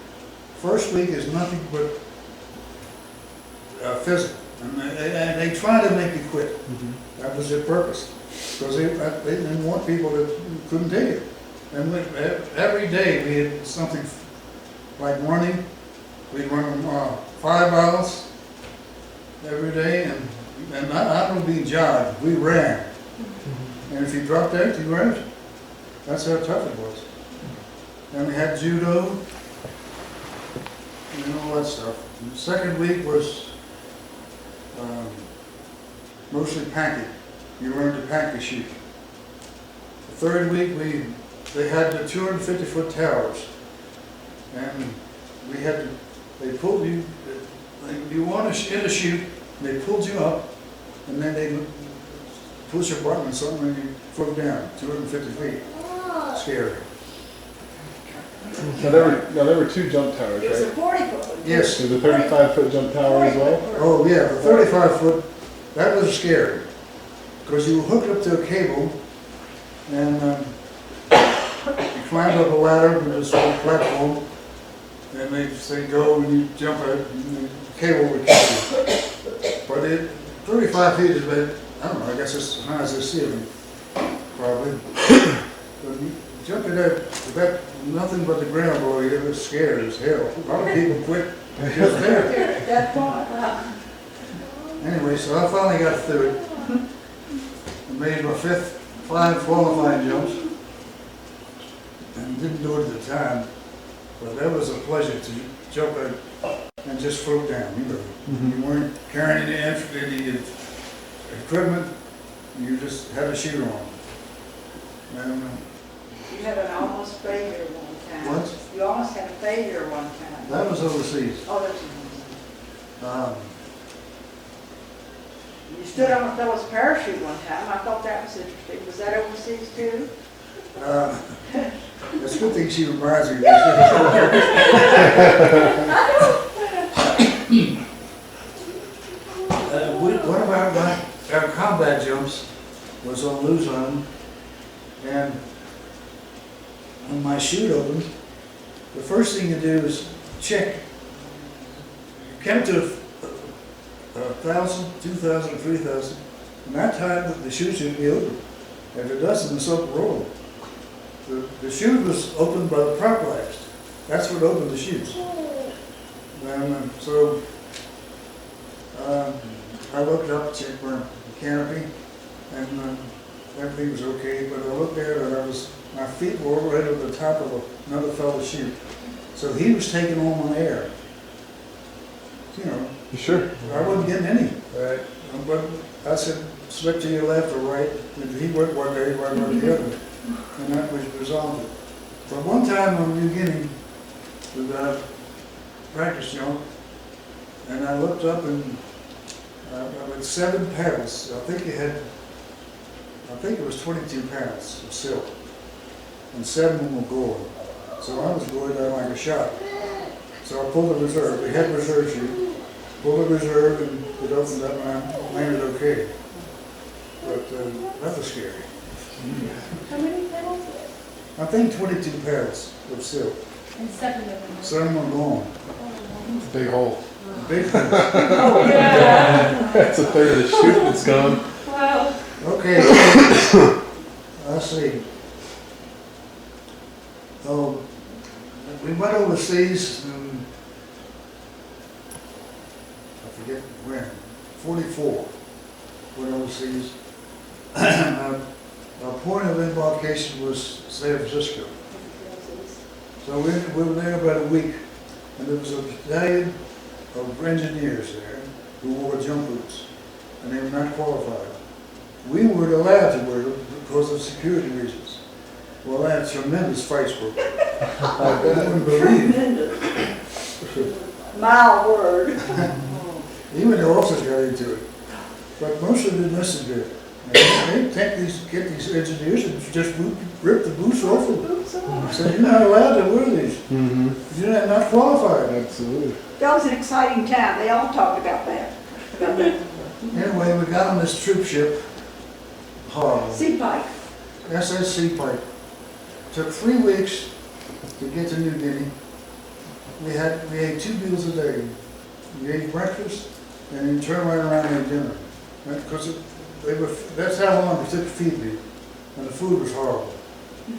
First week is nothing but physical, and they try to make you quit. That was their purpose, because they didn't want people that couldn't take it. And every day we had something like running. We'd run 5 miles every day, and I don't mean jog, we ran. And if you dropped out, you were out. That's how tough it was. And we had judo and all that stuff. And the second week was mostly packing. You learned to pack the chute. The third week they had the 250-foot towers, and we had to, they pulled you, you want to hit a chute, they pulled you up, and then they push a button or something and you float down 250 feet. Scary. Now there were 2 jump towers, It was a right? 40-foot. Yes. There's a 35-foot jump tower as well? Oh, yeah, the 35-foot, that was scary. Because you were hooked up to a cable, and you climbed up a ladder with this little platform, and they say go, and you jump out, and the cable would catch you. But 35 feet is about, I don't know, I guess it's as high as the ceiling, probably. But you jump it out, about nothing but the ground below you, it was scared as hell. A lot of people quit just there. That point, Anyway, so I finally got through it. I made my 5 qualifying jumps. And didn't do it at the time, but that was a pleasure to jump out and just float down, you know. You weren't carrying any equipment, you just had a chute on. And, you had an almost failure one time. What? You almost had a failure one time. that was overseas. Oh, that's. You stood on a fellow's parachute one time. I thought that was interesting. Was that overseas too? It's a good thing she reminds me. One of our combat jumps was on Luzon, and when my chute opened, the first thing you do is check. You count to 1,000, 2,000, 3,000, and that time the chute should be open. If it doesn't, it's open roll. The chute was opened by the prop blast. That's what opened the chutes. And so I looked up, checked my canopy, and everything was okay. But I looked at it, and my feet were right at the top of another fellow's chute. So he was taking all my air. You know. You sure? I wasn't getting any. Right. But I said, slip to your left or right. And he went one day, right on the other. And that was resolved it. But one time on New Guinea, with a practice jump, and I looked up and I had 7 paddles. I think it was 22 pounds of silk, and 7 of them were gold. So I was going down like a shot. So I pulled the reserve. We had reserve chute. Pulled the reserve, and it opened up, and I landed okay. But that was scary. How many pedals? I think 22 pounds of silk. And 7 of them. Some were gone. It's a big hole. Big ones. Oh, yeah. That's a third of the chute that's gone. Wow. Okay. Let's see. Oh, we went overseas in, I forget when, 44. Went overseas. Our point of embarkation was San Francisco. So we were there about a week, and there was a battalion of engineers there who wore jump boots, and they were not qualified. We weren't allowed to wear them because of security reasons. Well, I had tremendous fights with them. I wouldn't believe it. Mild word. Even the officers got into it. But most of them listened to it. And they get these engineers and just rip the boots off them. So you're not allowed to wear these. Mm-hmm. You're not qualified. Absolutely. That was an exciting time. They all talked about that. Anyway, we got on this troop ship, horrible. Sea Pike. SSC Pike. Took 3 weeks to get to New Guinea. We ate 2 meals a day. We ate breakfast and then turned right around and ate dinner. Because that's how long it took to feed me. And the food was horrible.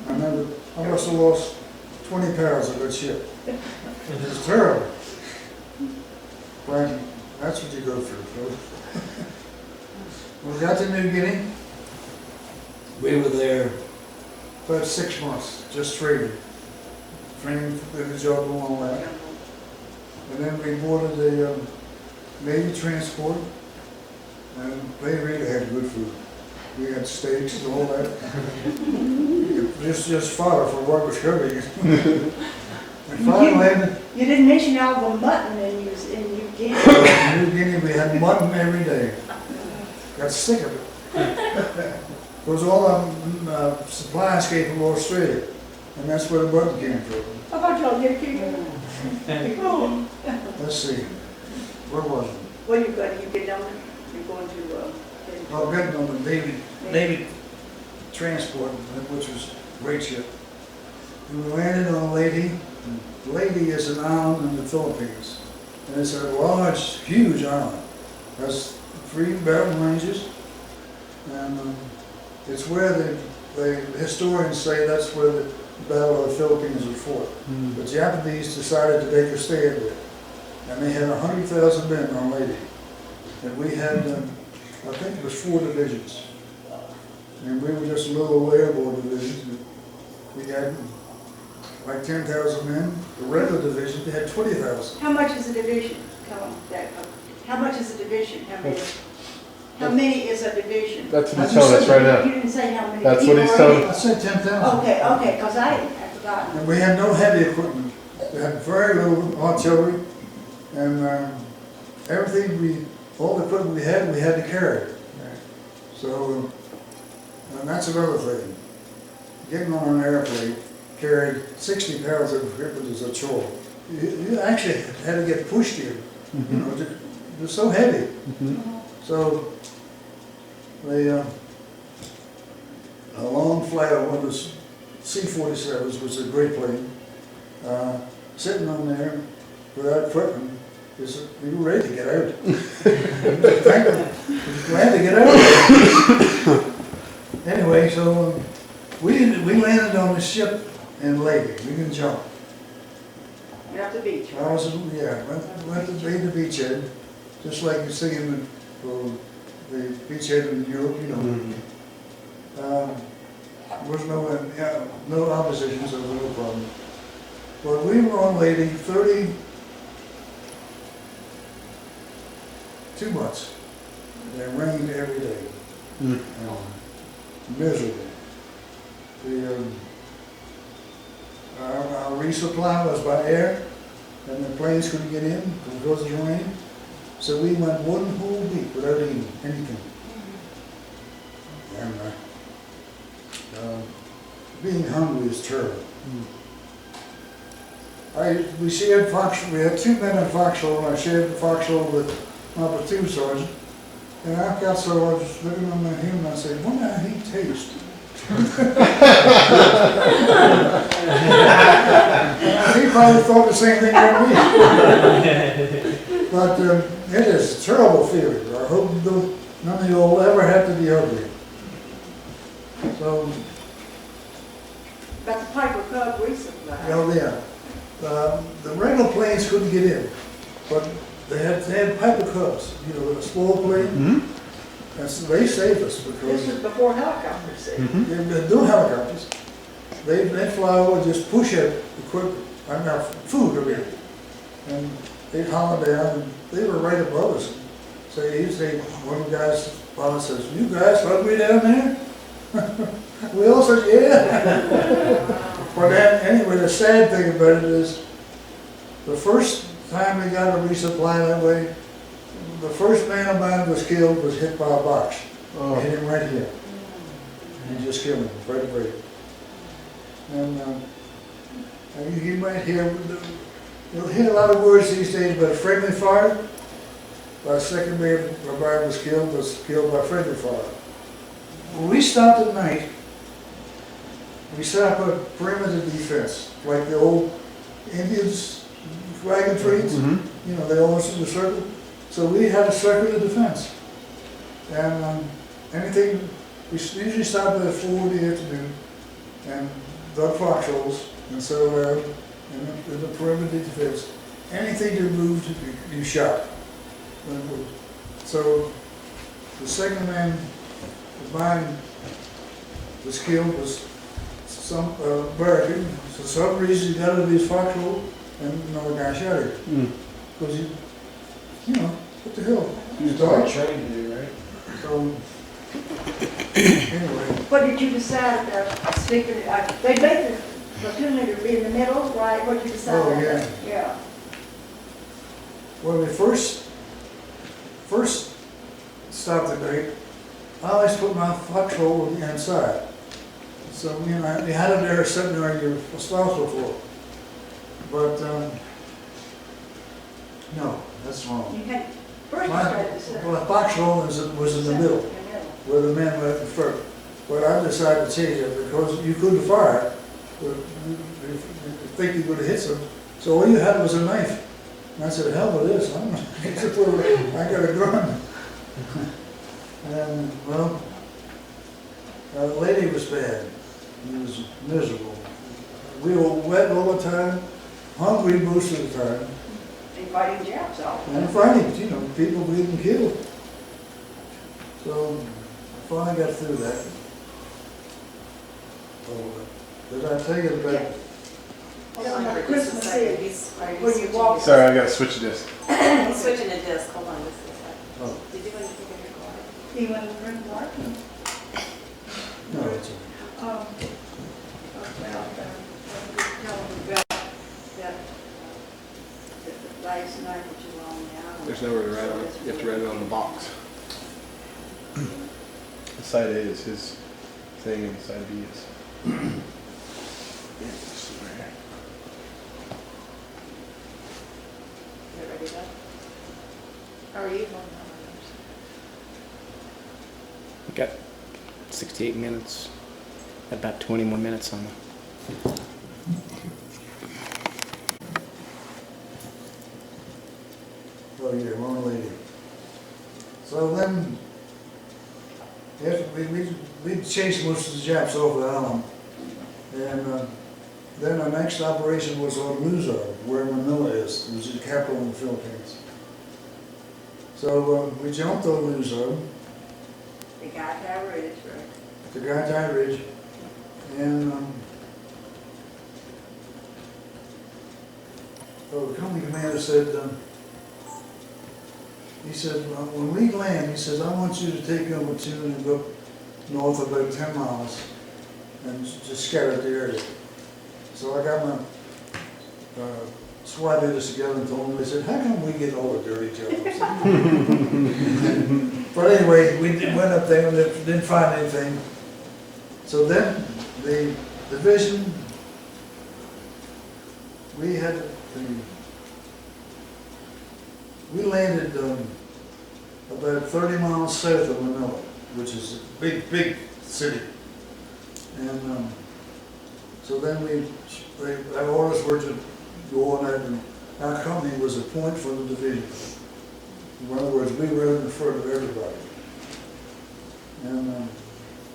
I remember I must have lost 20 pounds on that ship. It was terrible. But that's what you go through, folks. We got to New Guinea. We were there about 6 months, just training for the job and all that. And then we boarded a Navy transport, and they really had good food. We had steaks and all that. just fodder for what was coming. And finally landed. You didn't mention all the mutton in New Guinea. In New Guinea, we had mutton every day. Got sick of it. It was all supplies came from Australia, and that's where the mutton came from. How about y'all get people? Let's see, where was it? Well, you get down there. You're going to. Well, getting on the Navy transport, which was a great ship. And we landed on Leyte. Leyte is an island in the Philippines, and it's a large, huge island. It has 3 battle ranges, and it's where the historians say that's where the Battle of the Philippines was fought. The Japanese decided to make a stand there, and they had 100,000 men on Leyte, and we had, I think it was 4 divisions, and we were just a little airborne division. We had like 10,000 men. The regular division, they had 20,000. How much is a division? How much is a division? How many is a division? That's what he's telling us right now. You didn't say how many. That's what he's telling I us. said 10,000. Okay, because I forgot. And we had no heavy equipment. We had very little artillery, and everything all the equipment we had to carry. So, and that's another thing. Getting on an airplane, carrying 60 pounds of equipment is a chore. You actually had to get pushed in. You know, they're so heavy. So, a long flight of one of the C-47s, which is a great plane, sitting on there without equipment, we were ready to get out. Glad to get out. Anyway, so we landed on the ship in Leyte. We can jump. You're at the beach. Went to the beachhead, just like you see in the beachhead in Europe, you know. There was no opposition, so there was no problem. But we were on Leyte 32 months. And it rained every day. Miserable. Our resupply was by air, and the planes couldn't get in because of the rain. So we went 1 whole week without eating anything. And being hungry is terrible. We shared foxhole. We had 2 men in foxhole, and I shared the foxhole with my platoon sergeant. And I got so I was looking on him, and I said, "Wonder how he tastes." He probably thought the same thing about me. But it is a terrible feeling. I hope none of you will ever have to be hungry. So, About the Piper Cub resupply. the regular planes couldn't get in, but they had Piper Cubs, you know, a small plane. And so they saved us This because was before helicopters. they're doing helicopters. They fly over, just push it, equipment, food over here. And they'd holler down, and they were right above us. So he'd say, one of the guys, father says, "You guys hungry down there?" We all said, "Yeah." But then, anyway, the sad thing about it is, the first time we got a resupply that way, the first man of mine was killed, was hit by a box Oh. Hit him right here. And he just killed him, right away. And you might hear, you'll hear a lot of words these days about friendly fire. Our second man, Barbara was killed by friendly fire. When we stopped at night, we set up a perimeter defense, like the old Indians, wagon trains. Mm-hmm. You know, they almost in a circle. So we had a circular defense. And anything, we usually start at 4 in the afternoon and dug foxholes and set around in the perimeter defense. Anything you moved, you shot. So the second man of mine was killed was some American. For some reason he got out of his foxhole and another guy shot him. Because you know, what the hell? He's dark. trained to do, right? So anyway, What did you decide about sticking, they made the platoon leader be in the middle, right? What did you decide? Oh, about yeah. that? Yeah. when we first stopped the night, I always put my foxhole on the inside. So, you know, you had it there sitting there you're responsible for. But, no, that's wrong. You had, first you My tried to set. foxhole was in the middle, where the men were in front. But I decided to change it because you couldn't fire it. You think you would have hit some. So all you had was a knife. And I said, hell with this, I got a gun. And, well, the lady was bad. He was miserable. We were wet all the time, hungry most of the time. And fighting Japs out. And fighting, you know, people being killed. So I finally got through that. Oh, did I tell you about? Yeah. On Christmas Eve, when you walk. Sorry, I gotta switch this. He's switching the disc, hold on just a second. Oh, Did you want to take a record? You want to drink water? no, it's About, tell them about that, the last night that you were on the island. There's nowhere to write on it. You have to write it on the box. The side A is his thing and the side B is. You ready to go? How are you? Got 68 minutes, about 20 more minutes on the. Oh, yeah, wrong lady. So then, after we chased most of the Japs over the island. And then our next operation was on Luzon, where Manila is, which is the capital of the Philippines. So we jumped on Luzon, The Tagaytay Ridge, right? the Tagaytay Ridge, and the company commander said, he said, when we land, he says, I want you to take your platoon and go north about 10 miles and just scatter the area. So I got my SWAT leaders together and told them, they said, how come we get all the dirty jobs? But anyway, we went up there and didn't find anything. So then the division, we landed about 30 miles south of Manila, which is a big city. And so then our orders were to go on that, and our company was a point for the division. In other words, we were in front of everybody. And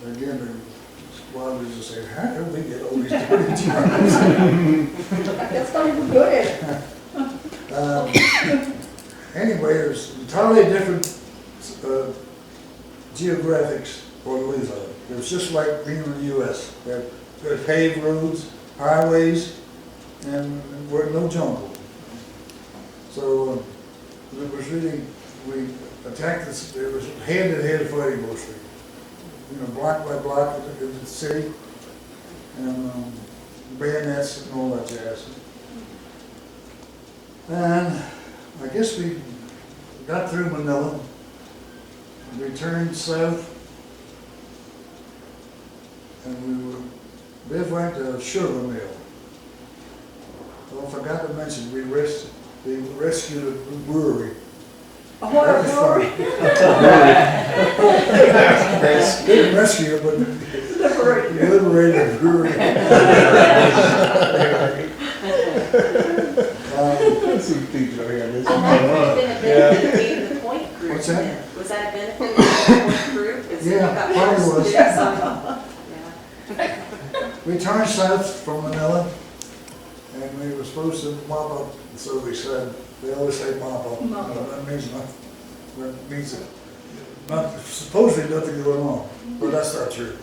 again, the squadrons just say, how can we get all these dirty jobs? That's not even good at it. Anyway, there's entirely different geographics for Luzon. It was just like being in the U.S. There were paved roads, highways, and we're no jungle. So it was really, we attacked this, it was hand-to-hand fighting mostly. You know, block by block in the city, and bayonets and all that jazz. And I guess we got through Manila, returned south, and we were bivouacked at a sugar mill. Well, I forgot to mention, we rescued a brewery. What a glory. Didn't rescue it, but liberated a brewery. That's some things right here. This And that would have been a benefit of being the point group. What's that? then. Was that a benefit of being the point group? Is that you Yeah, got probably to was. do something? Yeah. We turned south from Manila, and we were supposed to mop up, so we said, they always say mop up. Mop up. That means nothing. That means it. Not, supposedly nothing going on, but that's not true.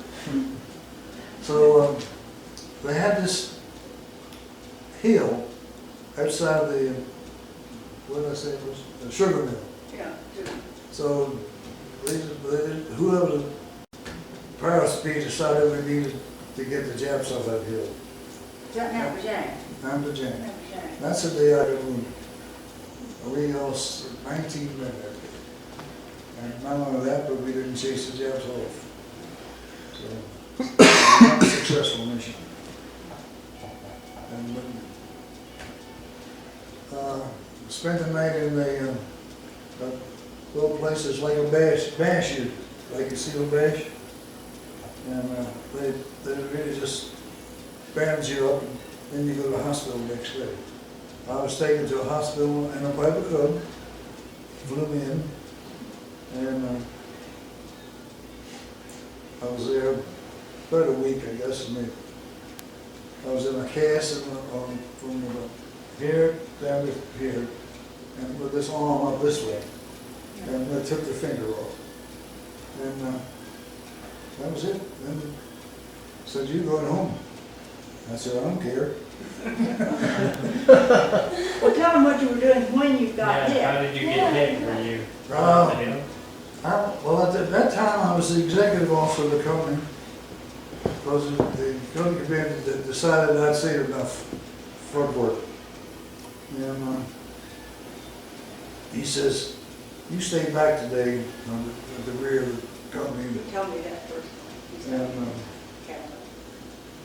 So, they had this hill outside of the, what did I say it was? The sugar mill. Yeah. So, whoever the Parachute decided we needed to get the Japs off that hill. Is that now for Jane? I'm the Jan. Now for Jane. That's the day I got wounded. We lost 19 men that day. And not only that, but we didn't chase the Japs off. So, not a successful mission. And spent the night in a little place that's like a bash unit, like a SEAL bash. And they really just bandage you up, and then you go to the hospital the next day. I was taken to a hospital in a private club, flew me in, and I was there about a week, I guess. And I was in a cast from here down to here, and with this arm up this way, and they took the finger off. And that was it. Then they said, "You going home?" I said, "I don't care." Well, tell them what you were doing when you got hit. Yeah, how did you get hit? Were you? Well, at that time, I was the executive officer of the company, because the company commander decided I'd seen enough front work. And he says, "You stay back today at the rear of the company." Tell me that first. And, Kavanaugh.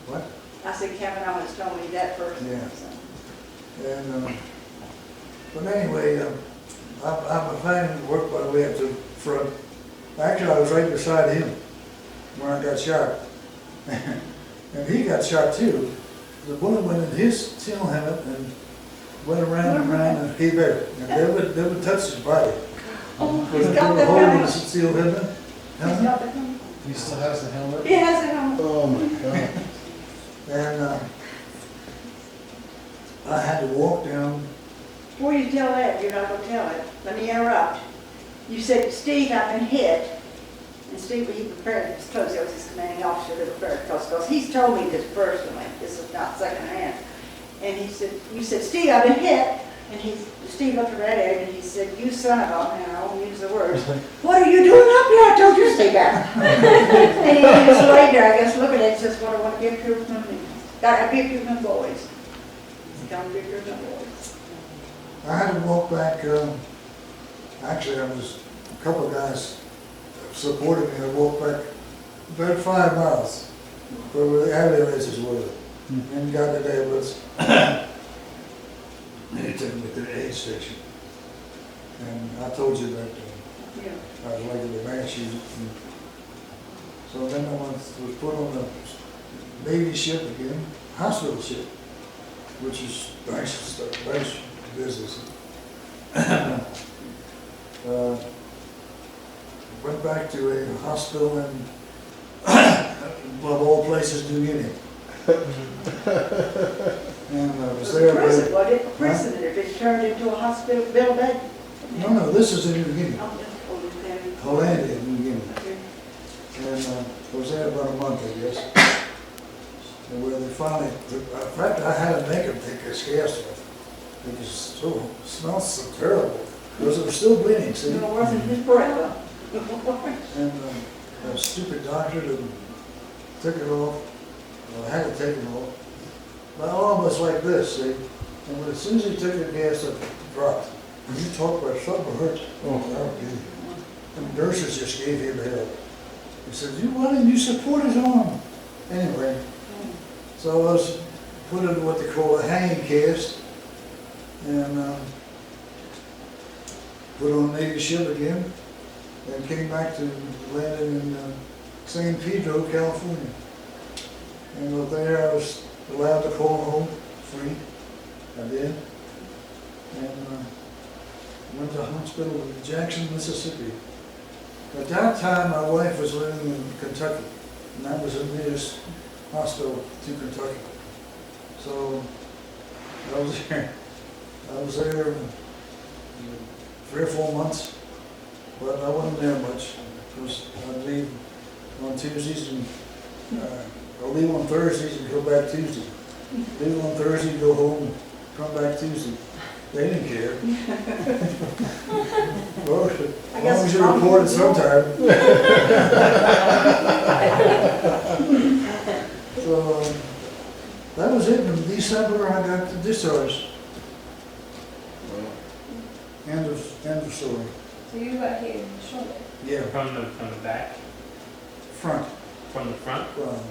what? I said Kavanaugh has told me that first. Yeah. So. And, but anyway, I'm planning to work my way up to the front. Actually, I was right beside him when I got shot. And he got shot too. The bullet went in his tail helmet and went around and around and came back. And never touched his body. Oh, Was he's it got a the hole in helmet. his steel helmet? He's got the helmet. He still has the helmet? He has the helmet. Oh my God. And I had to walk down. Before you tell that, you're not gonna tell it. Let me interrupt. You said, "Steve, I've been hit." And Steve, he prepared his clothes. That was his commanding officer that prepared clothes. Because he's told me this personally. This is not secondhand. And he said, "You said, Steve, I've been hit." And Steve looked around at him and he said, "You son of a," and I won't use the words, "what are you doing up here? I told you to stay back." And he just laid there, I guess, looking at it, says, "What I want to give to them. Got a picture of them boys." Got a picture of them boys. I had to walk back, actually, I was, a couple of guys supported me. I walked back about 5 miles, where the ambulances were, and got to the ambulance. And they took me to the aid station. And I told you that Yeah. I was like the mash unit. So then I was put on a Navy ship again, hospital ship, which is nice stuff, nice business. Went back to a hospital in, of all places, New Guinea. And I was there. Prison, was it? Prison, if it's turned into a hospital building? No, this is in New Guinea, Oh, that's okay. Hollandia, New Guinea. And I was there about a month, I guess. And where they finally, in fact, I had to make them take their scales off. Because it smells so terrible. Because it was still bleeding, see? No, it wasn't his breath, And a stupid doctor that took it off. Well, I had to take it off. My arm was like this, see? And when, as soon as he took the gas, it dropped. And you talk about something hurt. Oh, okay. And nurses just gave him hell. He said, "Why didn't you support his arm?" Anyway, so I was put into what they call a hanging cast, and put on a Navy ship again, and came back to landed in San Pedro, California. And up there I was allowed to call home free. I did. And went to a hospital in Jackson, Mississippi. At that time, my wife was living in Kentucky, and that was the nearest hospital to Kentucky. So I was there. I was there 3 or 4 months, but I wasn't there much because I'd leave on Tuesdays and I'll leave on Thursdays and go back Tuesday. Leave on Thursday, go home, come back Tuesday. They didn't care. Well, as long as you reported sometime. So that was it. In December, I got the discharge. End of story. So you got hit in the shoulder? Yeah, From the back, front. from the front, Well,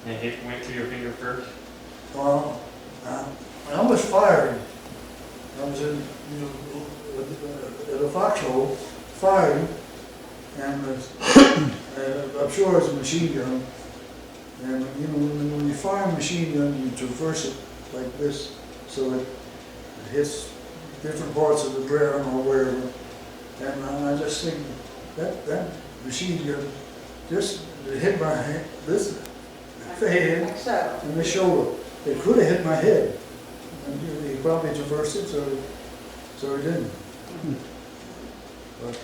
and it went through your finger first? I was fired. I was in, at a foxhole, fired, and I'm sure it's a machine gun. And when you fire a machine gun, you traverse it like this, so it hits different parts of the ground or wherever. And I just think that machine gun just hit my head, this head Like so. and the shoulder. It could have hit my head. And he probably traversed it, so he didn't. But,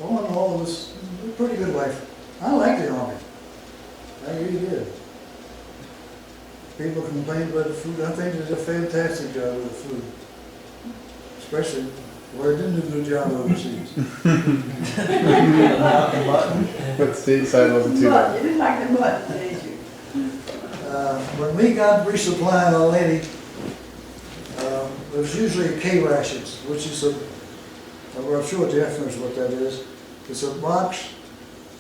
all in all, it was a pretty good life. I liked the Army. I really did. People complain about the food. I think they did a fantastic job with the food. Especially where it didn't do a good job overseas. But stateside wasn't too bad. You didn't like the mutton, did you? When we got resupplying on Leyte, it was usually K rations, which is I'm sure Jeff knows what that is. It's a box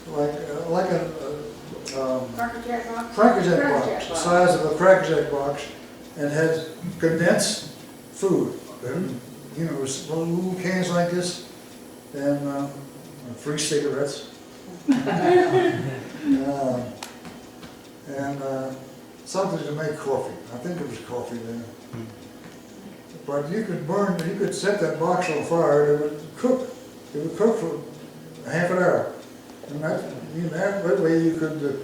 like a Cracker Jack box? Cracker Jack Cracker box, Jack the box. size of a Cracker Jack box, and had condensed food. And, it was little cans like this, and free cigarettes. And something to make coffee. I think it was coffee then. But you could set that box on fire, and it would cook. It would cook for half an hour. And that way you could get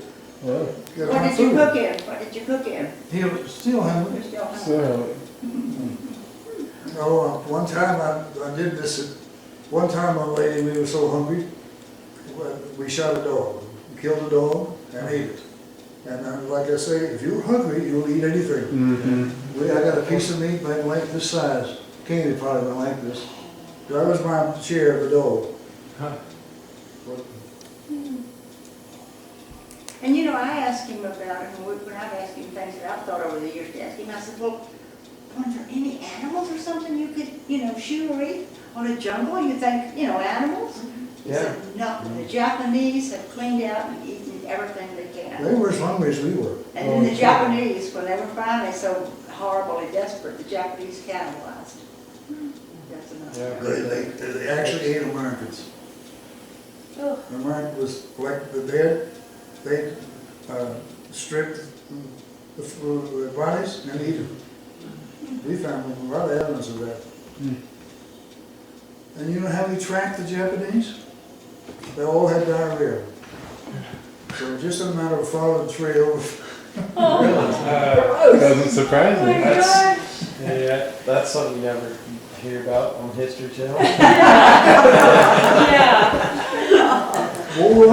What hot did you food. cook in? What did you cook in? He was still hungry. You're still hungry. So, Oh, one time I did this. One time on Leyte, we were so hungry, we shot a dog. We killed a dog and ate it. And like I say, if you're hungry, you'll eat anything. I got a piece of meat like this size. Candy probably went like this. That was my share of the dog. And I asked him about it, and when I've asked him things that I've thought over the years to ask him, I said, well, weren't there any animals or something you could, shoot or eat on a jungle? You think, animals? He said, no, the Japanese have cleaned out and eaten everything they can. They were as hungry as we were. And then the Japanese, when they were finally so horribly desperate, the Japanese cannibalized. That's enough. They actually ate Americans. Oh. America was like the dead. They stripped the bodies and eat them. We found a lot of evidence of that. And you know how we tracked the Japanese? They all had diarrhea. So just a matter of following the trail. doesn't surprise me. Yeah, that's something you never hear about on History Channel. Yeah. Boy,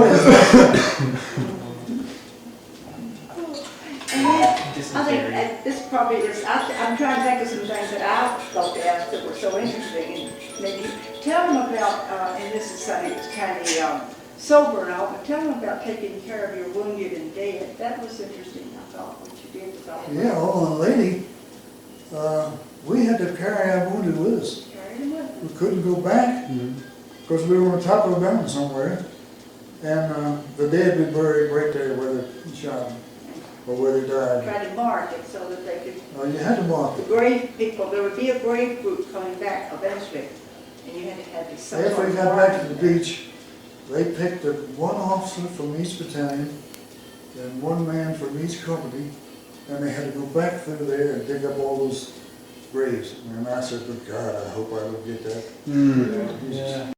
I think this probably is, I'm trying to think of some things that I thought to ask that were so interesting. And maybe tell them about, and this is something that's kind of sober and all, but tell them about taking care of your wounded and dead. That was interesting, I thought, what you did with all yeah, on Leyte, we had to carry our wounded with us. Carry them with them. We couldn't go back. Because we were on top of a mountain somewhere, and the dead we buried right there where they shot them, or where they died. Try to mark it so that they could, Oh, you had to mark the it. grave people, there would be a grave group coming back eventually, and you had to have this. some After sort we of got back to marking the there. beach, they picked up one officer from each battalion and one man from each company, and they had to go back through there and dig up all those graves. And I said, "But God, I hope I don't get that." Hmm. Jesus.